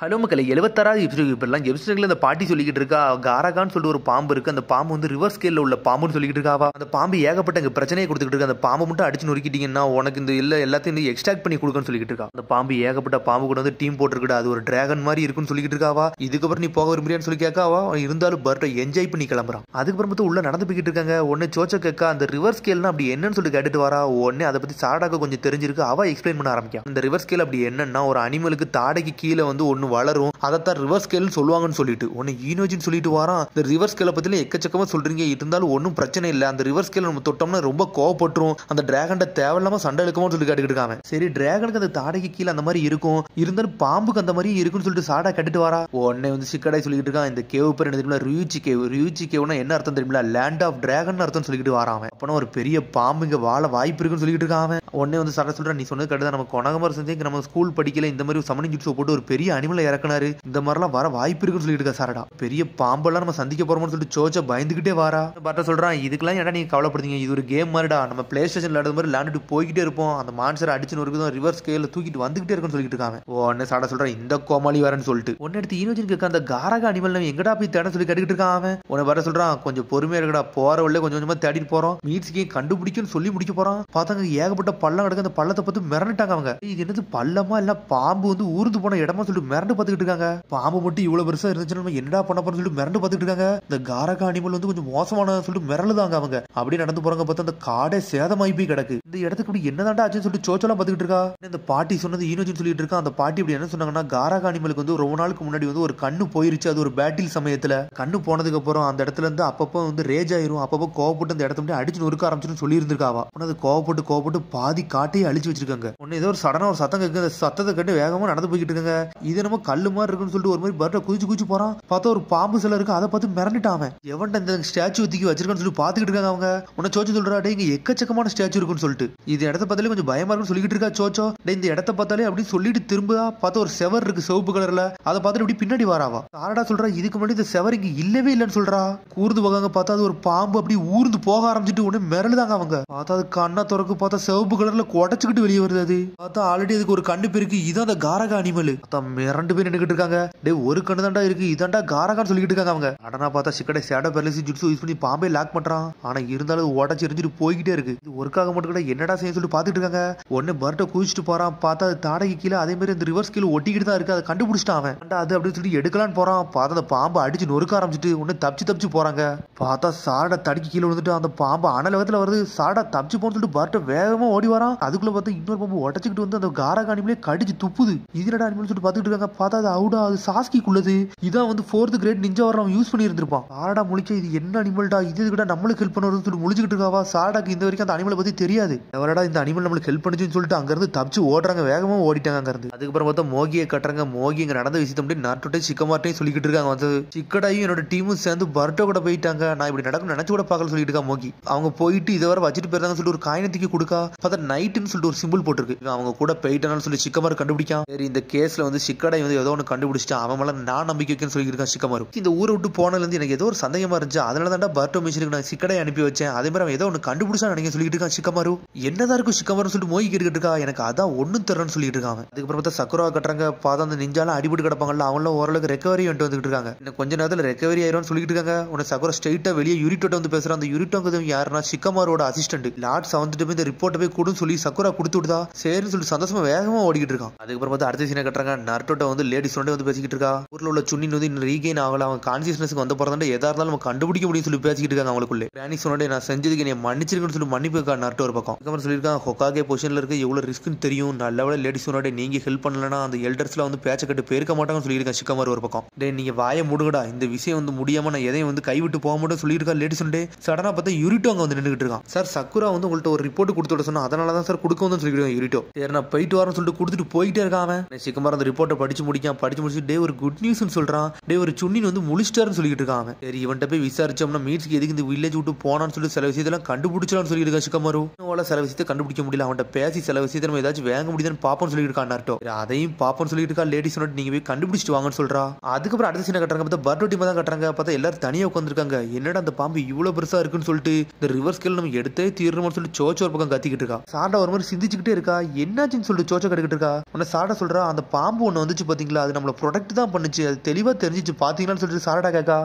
Hello மக்களே 76வது episode இப்பெல்லாம் எபிசோட்ல அந்த பாட்டி சொல்லிக்கிட்டு இருக்கா காராகான்னு சொல்லிட்டு ஒரு பாம்பு இருக்கு. அந்த பாம்பு வந்து ரிவர்ஸ் ஸ்கேல்ல உள்ள பாம்புன்னு சொல்லிக்கிட்டு இருக்காவா. அந்த பாம்பு ஏகப்பட்ட இங்க பிரச்சனையை கொடுத்துக்கிட்டு இருக்கு. அந்த பாம்பு மட்டும் அடிச்சு நொறுக்கிட்டீங்கன்னா உனக்கு இந்த எல்லாத்தையும் வந்து எக்ஸ்ட்ராக்ட் பண்ணி கொடுக்கன்னு சொல்லிக்கிட்டு இருக்கா. அந்த பாம்பு ஏகப்பட்ட பாம்பு கூட வந்து டீம் போட்டுருக்குடா. அது ஒரு டிராகன் மாதிரி இருக்குன்னு சொல்லிக்கிட்டு இருக்காவா. இதுக்கப்புறம் நீ போக விரும்புறியான்னு சொல்லி கேட்காவா. இருந்தாலும் பர்ட்டை என்ஜாய் பண்ணி கிளம்புறான். அதுக்கப்புறம் பார்த்து உள்ள நடந்து போய்கிட்டு இருக்காங்க. உடனே சோச்சோ கேட்கா அந்த ரிவர்ஸ் ஸ்கேல்னா அப்படி என்னன்னு சொல்லி கேட்டுட்டு வரா. உடனே அதை பத்தி சாடாக்க கொஞ்சம் தெரிஞ்சிருக்கு. அவ எக்ஸ்பிளைன் பண்ண ஆரம்பிக்கும். இந்த ரிவர்ஸ் ஸ்கேல் அப்படி என்னன்னா ஒரு அனிமலுக்கு தாடைக்கு கீழே வந்து ஒன்னு வளரும். அதைத்தான் ரிவர்ஸ் ஸ்கேல்னு சொல்லுவாங்கன்னு சொல்லிட்டு ஒன்னு ஈனோஜின்னு சொல்லிட்டு வரான். இந்த ரிவர்ஸ் ஸ்கேலை பத்தில எக்கச்சக்கமா சொல்றீங்க, இருந்தாலும் ஒன்னும் பிரச்சனை இல்லை. அந்த ரிவர்ஸ் ஸ்கேல் நம்ம தொட்டோம்னா ரொம்ப கோவப்பட்டுரும். அந்த டிராகன்ட தேவையில்லாம சண்டை இழுக்குமோ சொல்லி கேட்டுக்கிட்டு இருக்காங்க. சரி டிராகனுக்கு அந்த தாடைக்கு கீழே அந்த மாதிரி இருக்கும், இருந்தாலும் பாம்புக்கு அந்த மாதிரி இருக்குன்னு சொல்லிட்டு சாடா கட்டுட்டு வரா. உடனே வந்து சிக்கடாய் சொல்லிட்டு இருக்கான். இந்த கேவ் பேர் என்ன தெரியுமா? ரியூச்சி கேவ். ரியூச்சி கேவ்னா என்ன அர்த்தம் தெரியுமா? லேண்ட் ஆஃப் டிராகன் அர்த்தம் சொல்லிட்டு வரான். அப்பனா ஒரு பெரிய பாம்பு இங்க வாழ வாய்ப்பு இருக்குன்னு சொல்லிட்டு இருக்கான். உடனே வந்து சாடா சொல்றான், நீ சொன்னது கட்டுதான். நம்ம கொனகமர் செஞ்சு நம்ம ஸ்கூல் படிக்கல இந்த மாதிரி சமனிங் ஜுட்ஸோ போட்டு ஒரு பெரிய அனிமலை இறக்குனாரு. இந்த மாதிரிலாம் வர வாய்ப்பு இருக்குன்னு சொல்லிட்டு இருக்கா சாரடா. பெரிய பாம்பெல்லாம் நம்ம சந்திக்க போறோம்னு சொல்லிட்டு சோச்சா பயந்துகிட்டே வாரா. பட்ட சொல்றான், இதுக்கெல்லாம் ஏன்னா நீங்க கவலைப்படுறீங்க, இது ஒரு கேம் மாதிரிடா. நம்ம பிளே ஸ்டேஷன் விளையாடுற மாதிரி விளையாண்டுட்டு போய்கிட்டே இருப்போம். அந்த மான்சர் அடிச்சுன்னு இருக்குதும் ரிவர்ஸ் ஸ்கேல்ல தூக்கிட்டு வந்துகிட்டே இருக்குன்னு சொல்லிட்டு இருக்காங்க. உடனே சாடா சொல்றான், இந்த கோமாளி வரேன்னு சொல்லிட்டு ஒன்னு எடுத்து ஈனோஜின் கேட்க அந்த காரக அனிமல் நம்ம எங்கடா போய் தேட சொல்லி கேட்டுக்கிட்டு இருக்கான். அவன் உன்னை வர சொல்றான், கொஞ்சம் பொறுமையா இருக்கடா, போற வழியில கொஞ்சம் கொஞ்சமா தேடிட்டு போறோம், மீட்ஸ்கே கண்டுபிடிக்கும்னு சொல்லி முடிக்க போறான். பார்த்தாங்க ஏகப்பட்ட பள்ளம் கிடக்கு. அந்த பள்ளத்தை பார்த்து மிரண்டுட்டாங்க அவங்க. இது என்னது பள்ளமா இல்ல பாம்பு வந்து ஊர்ந்து போன இடமா சொல்லிட்டு மிரண்டு பார்த்துக்கிட்டு இருக்காங்க. பாம்பு மட்டும் இவ்வளவு பெருசா இருந்துச்சு, நம்ம என்னடா பண்ண போறோம்னு சொல்லிட்டு மிரண்டு பார்த்துட்டு இருக்காங்க. இந்த காரக அனிமல் வந்து கொஞ்சம் மோசமான சொல்லிட்டு மிரளுதாங்க அவங்க. அப்படியே நடந்து போறாங்க. பார்த்து அந்த காடே சேதமாயி போய் கிடக்கு. இந்த இடத்துக்கு இப்படி என்னதாண்டா ஆச்சுன்னு சொல்லிட்டு சோச்சோலாம் பார்த்துக்கிட்டு இருக்கா. இந்த பாட்டி சொன்னது ஈனோஜின்னு சொல்லிட்டு இருக்கா. அந்த பாட்டி இப்படி என்ன சொன்னாங்கன்னா, காரக அனிமலுக்கு வந்து ரொம்ப நாளுக்கு முன்னாடி வந்து ஒரு கண்ணு போயிருச்சு. அது ஒரு பேட்டில் சமயத்துல கண்ணு போனதுக்கு அப்புறம் அந்த இடத்துல இருந்து அப்பப்போ வந்து ரேஜ் ஆயிரும். அப்பப்போ கோவப்பட்டு அந்த இடத்துல அடிச்சு நொறுக்க ஆரம்பிச்சுன்னு சொல்லி இருந்திருக்காவா. அது கோவப்பட்டு பாதி காட்டையே அழிச்சு வச்சிருக்காங்க. ஒன்னு ஏதோ ஒரு சடனா ஒரு சத்தம் கேட்கு. அந்த சத்தத்தை கட்டு வேகமா நடந்து போய்கிட்டு இருக்காங்க. இது நம்ம கல்லு மாதிரி இருக்குன்னு சொல்லிட்டு ஒரு மாதிரி பர்ட்ட குதிச்சு போறான். பார்த்தா ஒரு பாம்பு சில இருக்கு. அதை பார்த்து மிரண்டுட்டான். எவன்ட இந்த ஸ்டாச்சு தூக்கி வச்சிருக்கான்னு சொல்லி பாத்துக்கிட்டு இருக்காங்க அவங்க. உன்ன சோச்சோ சொல்றா, இங்க எக்கச்சக்கமான ஸ்டாச்சு இருக்குன்னு சொல்லிட்டு இது இடத்த பார்த்தாலே கொஞ்சம் பயமா இருக்குன்னு சொல்லிட்டு இருக்கா சோச்சோ. இந்த இடத்த பார்த்தாலே அப்படின்னு சொல்லிட்டு திரும்ப பார்த்தா ஒரு செவர் இருக்கு சிவப்பு கலர்ல. அதை பார்த்துட்டு இப்படி பின்னாடி வராவா. சாரடா சொல்றா, இதுக்கு முன்னாடி இந்த செவர் இங்க இல்லவே இல்லைன்னு சொல்றா. கூர்ந்து போகாங்க. பார்த்தா அது ஒரு பாம்பு அப்படி ஊர்ந்து போக ஆரம்பிச்சுட்டு உடனே மிரளுதாங்க அவங்க. பார்த்தா அது கண்ணா திறக்கு. பார்த்தா சிவப்பு கலர்ல குடைச்சுக்கிட்டு வெளியே வருது. அது பார்த்தா ஆல்ரெடி அதுக்கு ஒரு கண்ணு இருக்கு. இதான் அந்த காரக அனிமல். மிரண்டு பேர் நின்னுக்கிட்டு இருக்காங்க. ஒரு கண்ணு தாண்டா இருக்கு, இதாண்டா காரகான்னு சொல்லிட்டு இருக்காங்க அவங்க. அடனா பார்த்தா சிக்கடை சேடோ பேரலிசி ஜுட்ஸு யூஸ் பண்ணி பாம்பே லாக் பண்றான். ஆனா இருந்தாலும் உடச்சு எரிஞ்சிட்டு போய்கிட்டே இருக்கு. இது ஒர்க்காக மட்டும் கூட என்னடா செய்ய சொல்லிட்டு பாத்துட்டு இருக்காங்க. உடனே பர்ட்ட குதிச்சுட்டு போறான். பார்த்தா அது தாடைக்கு கீழே அதே மாதிரி இந்த ரிவர்ஸ் கீழே ஒட்டிக்கிட்டு தான் இருக்கு. அதை கண்டுபிடிச்சிட்டான் அவன். அது அப்படின்னு சொல்லி எடுக்கலான்னு போறான். பார்த்தா அந்த பாம்பு அடிச்சு நொறுக்க ஆரம்பிச்சுட்டு உடனே தப்பிச்சு போறாங்க. பார்த்தா சாடா தடிக்கு கீழே விழுந்துட்டு அந்த பாம்பு அனல் வேகத்துல வருது. சாடா தப்பிச்சு போன்னு சொல்லிட்டு பர்ட்ட வேகமா ஓடி வரான். அதுக்குள்ள பார்த்தா இன்னொரு பாம்பு உடச்சுக்கிட்டு வந்து அந்த காரக அனிமலே கடிச்சு துப்புது. இதுலடா அனிமல் சொல்லிட்டு பாத்துட்டு இருக்காங்க. பார்த்தா அது அவுடா, அது சாஸ்கிக்குள்ளது. இதான் வந்து 4th கிரேட் நிஞ்சா வர யூஸ் பண்ணி இருந்திருப்பான். சாடா முழிக்க, இது என்ன அனிமல்டா, இது கூட நம்மளுக்கு ஹெல்ப் பண்ணுறதுன்னு சொல்லி முழிச்சுக்கிட்டு இருக்காவா. சாடாக்கு இந்த வரைக்கும் அந்த அனிமலை பத்தி தெரியாது. எவரடா இந்த அனிமல் நம்மளுக்கு ஹெல்ப் பண்ணுச்சுன்னு சொல்லிட்டு அங்க இருந்து தப்பிச்சு ஓடுறாங்க. வேகமா ஓடிட்டாங்க அங்க இருந்து. அதுக்கப்புறம் பார்த்தா மோகியை கட்டுறாங்க. மோகி இங்க நடந்த விஷயத்த மட்டும் நாட்டோட்டே சிக்கமாட்டையும் சொல்லிக்கிட்டு இருக்காங்க. வந்து சிக்கடாயும் என்னோட டீமும் சேர்ந்து பர்ட்டோ கூட போயிட்டாங்க. நான் இப்படி நடக்கும் நினைச்சு கூட பார்க்கல சொல்லிட்டு இருக்கா மோகி. அவங்க போயிட்டு இதை வர வச்சுட்டு போயிருந்தாங்க சொல்லிட்டு ஒரு காயினத்துக்கு கொடுக்கா. பார்த்தா நைட்டுன்னு சொல்லிட்டு ஒரு சிம்பிள் போட்டிருக்கு. அவங்க கூட போயிட்டானு சொல்லி சிக்கமாரு கண்டுபிடிக்கான். சரி இந்த கேஸ்ல வந்து சிக்கடாய் வந்து ஏதோ ஒன்று கண்டுபிடிச்சிட்டான். அவன் மேல நான் நம்பிக்கை வைக்கன்னு சொல்லிட்டு இருக்கான் சிக்கமாரு. இந்த ஊரை விட்டு போனதுல இருந்து எனக்கு ஏதோ ஒரு சந்தேகமா இருந்துச்சு. அதனால தான் பர்ட்டோ மிஷனுக்கு நான் சிக்கடை அனுப்பி வச்சேன். அதே மாதிரி அவன் ஏதோ ஒன்று கண்டுபிடிச்சா நினைக்க சொல்லிட்டு இருக்கான் சிக்கமாரு. என்னதான் இருக்கும் சிக்கமாரு சொல்லிட்டு மோகி கேட்டுக்கிட்டு இருக்கா. எனக்கு அதான் ஒன்னும் தரேன்னு சொல்லிட்டு இருக்காங்க. அதுக்கப்புறம் பார்த்தா சக்குரா கட்டுறாங்க. பார்த்தா அந்த நிஞ்சாலாம் அடிபட்டு கிடப்பாங்கல்ல, அவங்களும் ஓரளவுக்கு ரெக்கவரி வந்துட்டு இருக்காங்க. இன்னும் கொஞ்ச நேரத்தில் ரெக்கவரி ஆயிரும் சொல்லிட்டு இருக்காங்க. உடனே சக்குரா ஸ்ட்ரெயிட்டா வெளியே யூரிட்டோட்ட வந்து பேசுறான். அந்த யூரிட்டோங்கிறது யாருன்னா சிக்கமாரோட அசிஸ்டன்ட். லார்ட்ஸ் வந்துட்டு போய் இந்த ரிப்போர்ட்டை போய் கொடுன்னு சொல்லி சக்குரா கொடுத்து விடுதா. சரின்னு சொல்லி சந்தோஷமா வேகமா ஓடிக்கிட்டு இருக்கான். அதுக்கப்புறம் பார்த்தா அடுத்த சீனை கட்டுறாங்க. நருட்டோட்ட வந்து லேடிஸ் வந்து பேசிக்கிட்டு இருக்கா. ஊர்ல உள்ள சுன்னின் வந்து இன்னும் ரீகெயின் ஆகல, அவன் கான்சியஸ்னஸ்க்கு வந்து போறதாண்ட எதா இருந்தாலும் நம்ம கண்டுபிடிக்க முடியும் சொல்லி பேசிக்கிட்டு இருக்காங்க. அவங்களுக்குள்ளே கிரானி சொன்னோட நான் செஞ்சதுக்கு நீ மன்னிச்சிருக்கன்னு சொல்லி மன்னிப்பு இருக்கா நருட்டோ ஒரு பக்கம். அதுக்கப்புறம் சொல்லியிருக்கான், ஹொக்காகே பொசிஷன்ல இருக்க எவ்வளவு ரிஸ்க்னு தெரியும், நல்ல லேடிஸ் சொன்னோட நீங்க ஹெல்ப் பண்ணலன்னா அந்த எல்டர்ஸ்ல வந்து பேச்ச கட்டு பேருக்க மாட்டாங்கன்னு சொல்லியிருக்கான் சிக்கமாரு ஒரு பக்கம். டே நீங்க வாயை மூடுங்கடா, இந்த விஷயம் வந்து முடியாம நான் எதையும் வந்து கைவிட்டு போக மாட்டேன் சொல்லியிருக்கா லேடிஸ் சொன்னே. சடனா பார்த்தா யூரிட்டோ அங்க வந்து நின்றுட்டு இருக்கான். சார் சக்குரா வந்து உங்கள்ட்ட ஒரு ரிப்போர்ட் கொடுத்து விட சொன்னா, அதனால தான் சார் கொடுக்க வந்து சொல்லிடுவேன் யூரிட்டோ. சரி நான் போயிட்டு வரேன்னு சொல்லிட்டு கொடுத்துட்டு போயிட்டே இருக்கான். சிக்கமாரு அந்த ரிப்போர்ட்டை படிச்சு முடிச்சு டே ஒரு குட் நியூஸ் சொல்றான். டே ஒரு சுன்னின் வந்து முழிச்சிட்டாருன்னு சொல்லிட்டு இருக்கான். சரி இவன்ட்ட போய் விசாரிச்சோம்னா மீட்ஸ்க்கு எதுக்கு இந்த வில்லேஜ் விட்டு போனான்னு சொல்லி சில விஷயத்தெல்லாம் கண்டுபிடிச்சலாம்னு சொல்லிட்டு இருக்கா சிக்கமாரு. சில விஷயத்தை கண்டுபிடிக்க முடியல, அவன்கிட்ட பேசி சில விஷயத்தை நம்ம ஏதாச்சும் வாங்க முடியுதுன்னு பாப்போம்னு சொல்லிட்டு இருக்கான் நருட்டோ. அதையும் பாப்போம்னு சொல்லிட்டு இருக்கா லேடிஸ் சொன்ன, நீங்க போய் கண்டுபிடிச்சிட்டு வாங்கன்னு சொல்றா. அதுக்கப்புறம் அடுத்த சீனை கட்டுறாங்க. பார்த்தா பர்ட்டோ டீம் தான் கட்டுறாங்க. பார்த்தா எல்லாரும் தனியா உட்காந்துருக்காங்க. என்னடா அந்த பாம்பு இவ்வளவு பெருசா இருக்குன்னு சொல்லிட்டு இந்த ரிவர்ஸ் ஸ்கேல் நம்ம எடுத்தே தீரணும்னு சொல்லி சோச்சோ ஒரு பக்கம் கத்திக்கிட்டு இருக்கா. சாண்டா ஒரு மாதிரி சிந்திச்சுக்கிட்டே இருக்கா. என்னாச்சுன்னு சொல்லிட்டு சோச்சோ கட்டிக்கிட்டு இருக்கா. உன்ன சாண்டா சொல்றா, அந்த பாம்பு ஒண்ணு வந்துச்சு போச்சு பாத்தீங்களா, அது நம்மள ப்ரொடெக்ட் தான் பண்ணுச்சு, அது தெளிவா தெரிஞ்சிச்சு பாத்தீங்களான்னு சொல்லிட்டு சாரடா கேக்கா.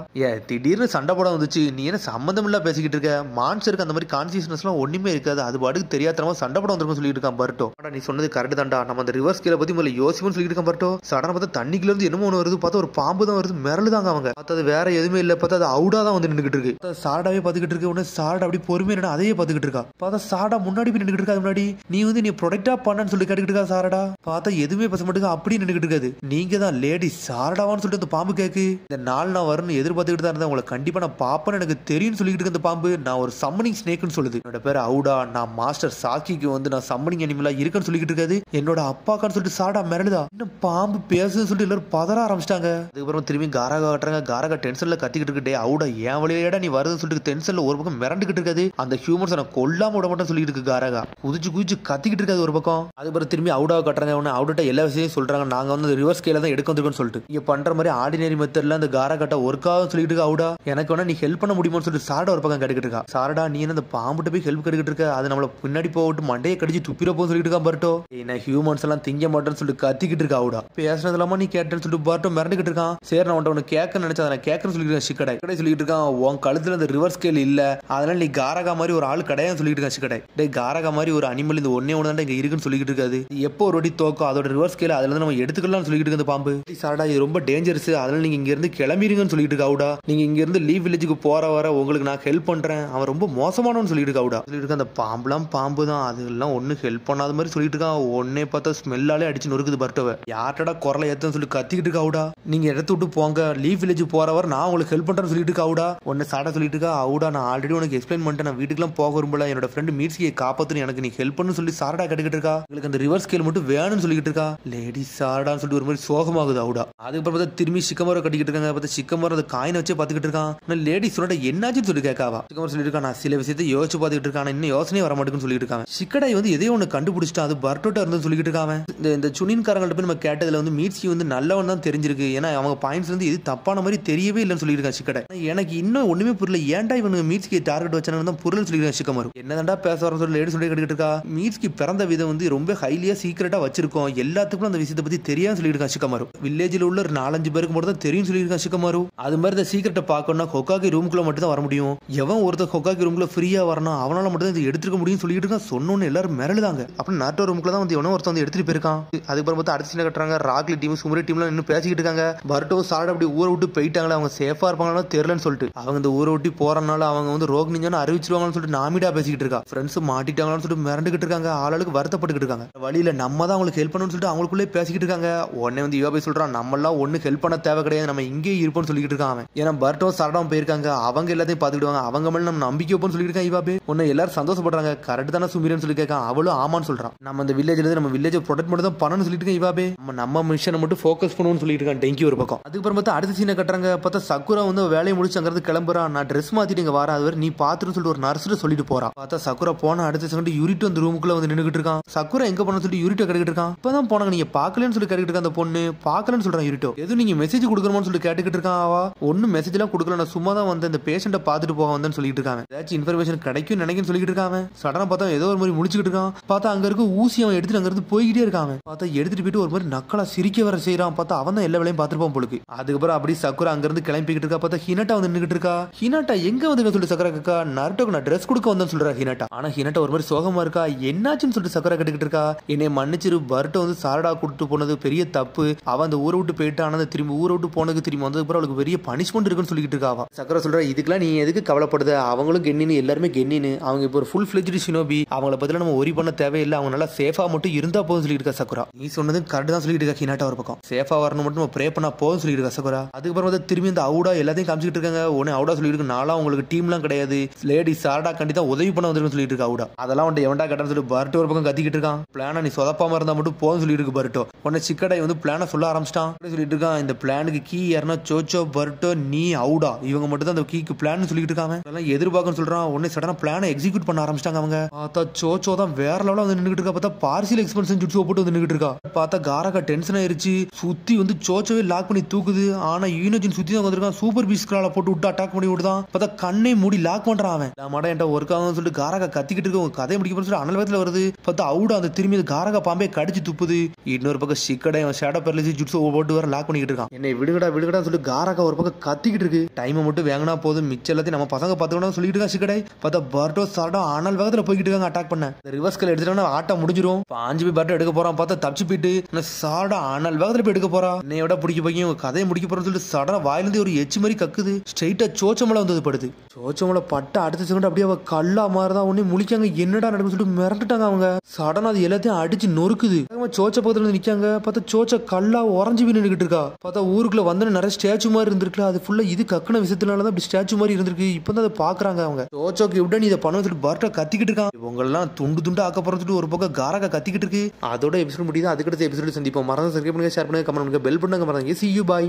திடீர்னு சண்டை போட வந்துச்சு, நீ என்ன சம்பந்தம் இல்ல பேசிக்கிட்டு இருக்க, மான்ஸ்டருக்கு அந்த மாதிரி கான்சியஸ்னஸ் எல்லாம் ஒண்ணுமே இருக்காது, அது பாட்டுக்கு தெரியாதனமா சண்டை போட வந்திருக்கும் சொல்லிட்டு இருக்கான் பர்ட்டோ. நீ சொன்னது கரெக்ட் தான்டா, நம்ம அந்த ரிவர்ஸ் ஸ்கேலை பத்தி முதல்ல யோசிப்போம்னு சொல்லிட்டு இருக்கான் பர்ட்டோ. சடனா பார்த்தா தண்ணிக்குள்ள இருந்து என்னமோ ஒன்று வருது, பார்த்தா ஒரு பாம்பு தான் வருது, மிரளுதாங்க அவங்க. பார்த்தா அது வேற எதுவுமே இல்ல, பார்த்தா அது அவுடா தான் வந்து நின்றுகிட்டு இருக்கு. சாரடாவே பாத்துக்கிட்டு இருக்கு. உடனே சாரடா அப்படி பொறுமையா அதையே பாத்துக்கிட்டு இருக்கா. பார்த்தா சாரடா முன்னாடி போய் நின்றுகிட்டு இருக்கா. முன்னாடி நீ வந்து நீ ப்ரொடெக்டா பண்ணன்னு சொல்லி கேட்டுக்கிட்டு இருக்கா சாரடா. பார்த்தா எதுவுமே பேச மாட்டேங்க, அப்படி நின்றுகிட்டு இருக்காது. நீங்க தான் லேடி சாரடாவான்னு சொல்லிட்டு அந்த பாம்பு கேக்கு. இந்த நாள் நான் வரணும்னு எதிர்பார்த்துக்கிட்டு தான் இருந்தேன், உங்களை கண்டிப்பா நான் பாப்பேன்னு எனக்கு தெரியும்னு சொல்லிட்டு இருக்கு அந்த பாம்பு. நான் ஒரு சம்மனிங் ஸ்னேக்னு சொல்லுது. என்னோட பேர் அவுடா, நான் மாஸ்டர் சாக்கிக்கு வந்து நான் சம்மனிங் அனிமலா இருக்குன்னு சொல்லிட்டு இருக்காது. என்னோட அப்பாக்கான்னு சொல்லிட்டு சாரடா மிரளுதா. இன்னும் பாம்பு பேசுன்னு சொல்லிட்டு எல்லாரும் பதற ஆரம்பிச்சிட்டாங்க. அதுக்கப்புறம் திரும்பி காராகா காட்டுறாங்க. காராகா டென்ஷன்ல கத்திக்கிட்டு இருக்கு. அவுடா என் வழியிலடா நீ வருதுன்னு சொல்லிட்டு டென்ஷன்ல ஒரு பக்கம் மிரண்டுகிட்டு இருக்காது. அந்த ஹியூமன்ஸ் நான் கொல்லாம விட மாட்டேன்னு சொல்லிட்டு இருக்கு காராகா. குதிச்சு கத்திக்கிட்டு இருக்காது ஒரு பக்கம். அதுக்கப்புறம் திரும்பி அவுடா காட்டுறாங்க. அவுடா எல்லா விஷயம் சொல்றாங்க, நாங்க வந்து ரிவர்ஸ் ஸ்கேல தான் எடுக்க வந்திருக்கோம்னு சொல்லிட்டு. நீங்க பண்ற மாதிரி ஆர்டினரி மெத்தட்ல அந்த காராகாட்ட ஒர்க் ஆகும் சொல்லிட்டு இருக்கு அவுடா. எனக்கு வேணா நீ ஹெல்ப் பண்ண முடியுமான்னு சொல்லிட்டு சாரடா ஒரு பக்கம் கேட்டுக்கிட்டு இருக்கா. சாரடா நீ என்ன அந்த பாம்புட்ட போய் ஹெல்ப் கேட்டுக்கிட்டு இருக்க, அது நம்மள பின்னாடி போட்டு மண்டையை கடிச்சு துப்பிரப்போன்னு சொல்லிட்டு இருக்கா பர்ட்டோ. என்ன ஹியூமன்ஸ் எல்லாம் திங்க மாட்டேன்னு சொல்லிட்டு கத்திக்கிட்டு இருக்கா அவுடா. பேசுனது இல்லாம நீ கேட்டேன்னு சொல்லிட்டு பர்ட்டோ மிரண்டுகிட்டு இருக்கான். சரி நான் உன்னை கேட்க நினைச்சா நான் கேட்கறேன்னு சொல்லிட்டு சிக்கடை சொல்லிட்டு இருக்கான். உன் கழுத்துல அந்த ரிவர்ஸ் ஸ்கேல் இல்ல, அதனால நீ காரகா மாதிரி ஒரு ஆள் கிடையாது சொல்லிட்டு இருக்கான் சிக்கடை. டே காரகா மாதிரி ஒரு அனிமல் இந்த ஒன்னே ஒன்று தான் இங்க இருக்குன்னு சொல்லிட்டு இருக்காது. எப்போ ஒரு வாட்டி தோக்கும் அதோட ரிவர்ஸ் ஸ்கேல் அதுல இருந்து நம்ம எடுத்துக்கலாம்னு சொல்லிட்டு இருக்கு அந்த பாம்பு. சாரடா இது ரொம்ப டேஞ்சரஸ், அதனால நீங்க இங்க இருந்து கிளம்பிருங்கன்னு சொல்லிட்டு இருக்கா அவுடா. நீங்க இங்க இருந்து லீவ் வில்லேஜுக்கு போற வர உங்களுக்கு நான் ஹெல்ப் பண்றேன், அவன் ரொம்ப மோசமானவன்னு சொல்லிட்டு இருக்கா அவுடா. சொல்லிட்டு இருக்க அந்த பாம்புலாம் பாம்பு தான், அதெல்லாம் ஒண்ணு ஹெல்ப் பண்ணாத மாதிரி சொல்லிட்டு இருக்கான். ஒன்னே பார்த்தா ஸ்மெல்லாலே அடிச்சு நொறுக்குது பர்ட்டோவை. யார்டா குரலை ஏத்தன்னு சொல்லி கத்திக்கிட்டு இருக்கா அவுடா. நீங்க இடத்த விட்டு போங்க, லீவ் வில்லேஜ் போறவர் நான் உங்களுக்கு ஹெல்ப் பண்றேன்னு சொல்லிட்டு இருக்கா அவுடா. ஒன்னு சாடா சொல்லிட்டு இருக்கா அவுடா, நான் ஆல்ரெடி உனக்கு எக்ஸ்பிளைன் பண்ணிட்டேன், நான் வீட்டுக்குலாம் போக விரும்பல, என்னோட ஃப்ரெண்ட் மீட்ஸ்கியை காப்பாத்துன்னு எனக்கு நீ ஹெல்ப் பண்ணு சொல்லி சாரடா கேட்டுக்கிட்டு இருக்கா. உங்களுக்கு அந்த ரிவர்ஸ் ஸ்கேல் மட்டும் வேணும்னு சொல்லிட்டு இருக்கா. லேடி சாரடான்னு சொல்லிட்டு ஒரு மாதிரி சோகமாகுது அவுடா. அதுக்கப்புறம் பார்த்தா திரும்பி சிக்கமரம் கட்டிக்கிட்டு இருக்காங்க. பார்த்தா சிக்கமரம் அந்த காயினை வச்சே பாத்துக்கிட்டு இருக்கான். லேடி சொல்லிட்டு என்னாச்சுன்னு சொல்லி கேட்காவா. சிக்கமரம் சொல்லிட்டு இருக்கா, நான் சில விஷயத்தை யோசிச்சு பாத்துக்கிட்டு இருக்கான், இன்னும் யோசனையே வர மாட்டேங்குன்னு சொல்லிட்டு இருக்காங்க. சிக்கடை வந்து எதையோ ஒன்று கண்டுபிடிச்சிட்டா, அது பர்ட்டோட்டா இருந்து சொல்லிட்டு இருக்காங்க. இந்த சுனின்காரங்கள்ட்ட போய் நம்ம கேட்டதுல வந்து மீட்ஸ்கி வந்து நல்லவன் தான் தெரிஞ்சிருக்கு, ஏன்னா அவங்க பாயிண்ட்ஸ் வந்து இது தப்பான மாதிரி தெரியவே இல்லைன்னு சொல்லியிருக்கான் சிக்கடை. எனக்கு இன்னும் ஒண்ணுமே புரியல, ஏன்டா இவனுக்கு மீட்ஸ்கி டார்கெட் வச்சானு தான் புரியல சொல்லியிருக்கான் சிக்கமரு. என்னதான்டா பேச வரன்னு சொல்லி லேடி சொல்லி கேட்டுக்கிட்டு இருக்கா. மீட்ஸ்கி பிறந்த விதம் வந்து ரொம்ப ஹைலியா சீக்கிரட்டா வச்சிருக்கோம், எல்லாத்துக்கும் அந்த விஷயத்தை பத்தி தெரியாது சொல்லியிருக்கான் சிக்கமரு. வில்லேஜில் உள்ள ஒரு 4-5 பேருக்கு மட்டும் தான் தெரியும் சொல்லியிருக்கான் சிக்கமரு. அது மாதிரி இந்த சீக்கிரட்டை பார்க்கணும்னா ஹொக்காகி ரூமுக்குள்ள மட்டும் தான் வர முடியும், எவன் ஒருத்தர் ஹொக்காகி ரூம்ல ஃப்ரீயா வரணும் அவனால மட்டும் தான் எடுத்துக்க முடியும் சொல்லிட்டு இருக்கான். சொன்னோன்னு எல்லாரும் மிரளுதாங்க. அப்புறம் நாட்டோ ரூமுக்குள்ள தான் வந்து எவனோ ஒருத்தர் வந்து எடுத்துட்டு போயிருக்கான். அதுக்கப்புறம் பார்த்தா அடுத்த சீனை கட்டுறாங்க. ராக்லி டீம் சுமரி டீம்லாம் இன்னும் பேசிக்கிட்டு இருக்காங்க. பர்ட்டோ சாரடா அப்படி ஊரை விட்டு போயிட்டாங்களே, அவங்க சேஃபா இருப்பாங்களோ தெரியலன்னு சொல்லிட்டு அவங்க இந்த ஊரை விட்டு போறனால அவங்க வந்து ரோக் நிஞ்சான்னு அறிவிச்சிருவாங்கன்னு சொல்லிட்டு நாமிடா பேசிக்கிட்டு இருக்கா. ஃப்ரெண்ட்ஸ் மாட்டிட்டாங்கன்னு சொல்லிட்டு மிரண்டுகிட்டு இருக்காங்க. ஆளுக்கு வருத்தப்பட்டுக்கிட்டு இருக்காங்க. வழியில நம்ம தான் அவங்களுக்கு ஹெல்ப் பண்ணணும்னு சொல்லிட்டு அவங்களுக்குள்ளே பேசிக்கிட்டு இருக்காங்க. உடனே வந்து யோபை சொல்றான், நம்மளாம் ஒண்ணு ஹெல்ப் பண்ண தேவை கிடையாது, நம்ம இங்கே இருப்போம்னு சொல்லிட்டு இருக்காங்க. ஏன்னா பர்ட்டோ சாரடாவும் போயிருக்காங்க, அவங்க எல்லாத்தையும் பாத்துக்கிடுவாங்க, அவங்க மேல நம்ம நம்பிக்கை வைப்போம்னு சொல்லிட்டு இருக்காங்க. இவாபே ஒன்னு எல்லாரும் சந்தோஷப்படுறாங்க. கரெக்ட் தானே சுமீரன்னு சொல்லி கேட்கான். அவளும் ஆமான்னு சொல்றான். நம்ம இந்த வில்லேஜ்ல இருந்து நம்ம வில்லேஜை ப்ரொடெக்ட் மட்டும் தான் பண்ணணும்னு சொல்லிட்டு இருக்கேன். இவாபே நம்ம மிஷனை மட்டும் ஃபோக்கஸ் பண்ணுவோம்னு சொல்லிட்டு இருக்கான் டெங்கி ஒரு பக்கம். அதுக்கப்புறம் பார்த்தா அடுத்த சீனை கட்டுறாங்க. பார்த்தா சக்குரா வந்து வேலையை முடிச்சு அங்கிறது கிளம்புறான். நான் ட்ரெஸ் மாத்திட்டு இங்க வரேன், அது நீ பாத்துன்னு சொல்லிட்டு ஒரு நர்ஸ் சொல்லிட்டு போறான். பார்த்தா சக்குரா போன அடுத்த செகண்ட் யூரிட் அந்த ரூமுக்குள்ள வந்து நின்னுகிட்டு இருக்கான். சக்குரா எங்க போன சொல்லிட்டு யூரிட்டோ கேட்டுக்கிட்டு இருக்கான். இப்பதான் போனாங்க, நீங்க பாக்கலன்னு சொல்லி கேட்டுக்கிட்டு இருக்க அந்த பொண்ணு. பாக்கலன்னு சொல்றான் யூரிட்டோ. எதுவும் நீங்க மெசேஜ் கொடுக்கணும்னு சொல்லி கேட்டுக்கிட்டு இருக்கான். அவ ஒன்னும் மெசேஜ் எல்லாம் கொடுக்கல, நான் சும்மா தான் வந்து இந்த பேஷண்ட்டை பாத்துட்டு போக வந்தேன்னு சொல்லிட்டு இருக்காங்க. ஏதாச்சும் இன்ஃபர்மேஷன் கிடைக்கும் நினைக்கிறேன்னு சொல்லிட்டு இருக்காங்க. சடனா பார்த்தா ஏதோ ஒரு மாதிரி முடிச்சுக்கிட்டு இருக்கான். பார்த்தா அங்க இருக்க ஊசி அவன் எடுத்துட்டு அங்க இருந்து போய்கிட்டே இருக்காங்க. பார்த்தா எடுத்துட்டு போயிட்டு ஒரு மாதிரி நக்கலா சிரிக்க வர செய்யறான். பார்த்தா அவன் தான் எல்லா வேலையும் பாத்துருப்பான் போலுக்கு. அதுக்கப்புறம் அப்படி சக்குரா அங்க இருந்து கிளம்பிக்கிட்டு இருக்கா. பார்த்தா ஹினாட்டா வந்து நின்னுகிட்டு இருக்கா. ஹினாட்டா எங்க வந்து சொல்லிட்டு சக்கரா கேக்கா. நருட்டோக்கு நான் ட்ரெஸ் கொடுக்க வந்தேன்னு சொல்றா ஹினாட்டா. ஆனா ஹினாட்டா ஒரு மாதிரி சோகமா இருக்கா. என்னாச்சுன்னு சொல்லிட்டு சக்கரா கேட்டுக்கிட்டு இருக்கா. என்னை மன்னிச்சிரு, பர்ட்டோ வந்து சாரடா கூட்டிட்டு போனது பெரிய தப்பு, அவன் அந்த ஊரை விட்டு போயிட்டான், திரும்பி ஊரை விட்டு போனதுக்கு திரும்பி வந்ததுக்கு அப்புறம் அவளுக்கு பெரிய பனிஷ்மெண்ட் இருக்குன்னு சொல்லிட்டு இருக்கா. சக்கரா சொல்றா, இதுக்கெல்லாம் நீ எதுக்கு கவலைப்படுத, அவங்களும் கென்னின்னு எல்லாருமே கென்னின்னு, அவங்க இப்போ ஒரு ஃபுல் ஃபிளெஜ்டு ஷினோபி, அவங்கள பத்தில நம்ம ஒரி பண்ண தேவையில்லை, அவங்க நல்லா சேஃபா மட்டும் இருந்தா போதும் சொல்லிட்டு இருக்கா சக்குரா. நீ சொன்னது கரெக்ட் தான் சொல்லிட்டு இருக்கா ஹினாட்டா ஒரு பக்கம். சேஃபா வரணும் மட்டும் நம்ம ப்ரே பண்ணா போதும் சொல்லிட்டு இருக்கா சக்குரா. அதுக்கப்புறம் வந்து திரும்பி இந்த அவுடா எல்லாத்தையும் காமிச்சிட்டு இருக்காங்க. உடனே அவுடா சொல்லிட்டு நாளா உங்களுக்கு டீம்லாம் கிடையாது, லேடி சாரடா கண்டிப்பா உதவி பண்ண வந்துருன்னு சொல்லிட்டு இருக்கா அவுடா. அதெல்லாம் வந்து எவன்டா கட்டன்னு சொல்லி பர்ட்டோ ஒரு பக்கம் கத்திக்கிட்டு இருக்கான். பிளான நீ சொதப்பாம இருந்தா மட்டும் போதும் சொல்லிட்டு இருக்கு பர்ட்டோ. உடனே சிக்கடை வந்து பிளான சொல்ல ஆரம்பிச்சிட்டான். சொல்லிட்டு இருக்கான், இந்த பிளானுக்கு கீ யாருன்னா சோச்சோ, பர்ட்டோ, நீ, அவுடா இவங்க மட்டும் தான் அந்த கீக்கு பிளான் சொல்லிட்டு இருக்காங்க. அதெல்லாம் எதிர்பார்க்கன்னு சொல்றான். உடனே சடனா பிளான எக்ஸிக்யூட் பண்ண ஆரம்பிச்சிட்டாங்க அவங்க. பார்த்தா சோச்சோ தான் வேற லெவலில் வந்து நின்றுட்டு இருக்கா. பார்த்தா பார்சியல் எக்ஸ்பென்ஷன் ஜுட்ஸோ போட்டு வந்து நின்றுட்டு இருக்கா. பார்த்தா காரகா டென்ஷன் ஆயிருச்சு, சுத்தி வந்து சோச்சோவே லாக் பண்ணி தூக்குது. ஆனா யூனோஜின் சுத்தி தான் வந்திருக்கான். சூப்பர் பீஸ்ட்ரால போட்டு விட்டு அட்டாக் பண்ணி விடுதான். பார்த்தா கண்ணை மூடி லாக் பண்றான் அவன். மாடா என்கிட்ட ஒர்க் ஆகும்னு சொல்லிட்டு காரகா கத்திக்கிட்டு இருக்கு. கதை முடிக்க சொல்லி அனல் வேகத்துல வருது. பார்த்தா அவுடா அந்த திரும்பி காரகா பாம்பே கடிச்சு துப்புது. இன்னொரு பக்கம் சிக்கடை ஷேடோ பெர்லிசி ஜுட்ஸு போட்டு வர லாக் பண்ணிக்கிட்டு இருக்கான். என்னை விடுகடா சொல்லி காராக்கா ஒரு பக்கம் கத்திக்கிட்டு இருக்கு. டைமை மட்டும் வேங்கினா போதும், மிச்சம் எல்லாத்தையும் நம்ம பசங்க பார்த்துக்கணும் சொல்லிட்டு இருக்கா. சிக்கடை பார்த்தா பர்டோ சார்டோ ஆனல் வேகத்தில் போய்கிட்டு இருக்காங்க அட்டாக் பண்ண. ரிவர்ஸ் கல் எடுத்துட்டோம்னா ஆட்டம் முடிஞ்சிடும். பாஞ்சு போய் பர்டோ எடுக்க போறான், பார்த்தா தப்பிச்சு போயிட்டு சார்டோ ஆனல் வேகத்தில் போய் எடுக்க போறா. என்னையோட பிடிக்க போய் கதையை முடிக்க போறோம்னு சொல்லிட்டு சடனா வாயிலிருந்து ஒரு எச்சு மாதிரி கக்குது. ஸ்ட்ரைட்டா சோச்சமலை வந்து படுது. சோச்சமலை பட்ட அடுத்த செகண்ட் அப்படியே அவ கல்லா மாறுதான். உடனே முழிக்காங்க, என்னடா நடக்கும் சொல்லிட்டு மிரண்டுட்டாங்க அவங்க. சடனா அது எல்லாத்தையும் அடிச்சு நொறுக்குது. சோச்ச பக்கத்துல இருந்து நிக்காங்க, பார்த்தா சோச்ச கல்லா உறைஞ்சு நின்றுகிட்டு இருக்கா. பார்த்தா ஊருக்குள்ள வந்து நிறைய ஸ்டாச்சு மாதிரி இருந்திருக்குல, அது ஃபுல்லா இது கக்குன விஷயத்தினாலதான் இப்படி ஸ்டாச்சு மாதிரி இருந்திருக்கு. இப்பதான் அதை பாக்குறாங்க அவங்க. சோச்சோக்கு எப்படி இதை பண்ண சொல்லிட்டு பர்ட்டா கத்திக்கிட்டு இருக்கான். இவங்கெல்லாம் துண்டு துண்டு ஆக்க போறதுட்டு ஒரு பக்கம் காராக்கா கத்திக்கிட்டு இருக்கு. அதோட எபிசோட் முடியுது. அதுக்கடுத்த எபிசோட் சந்திப்போம். மறந்து சப்ஸ்கிரைப் பண்ணுங்க, ஷேர் பண்ணுங்க, கமெண்ட் பண்ணுங்க, பெல் பண்ணுங்க. மறந்து see you bye.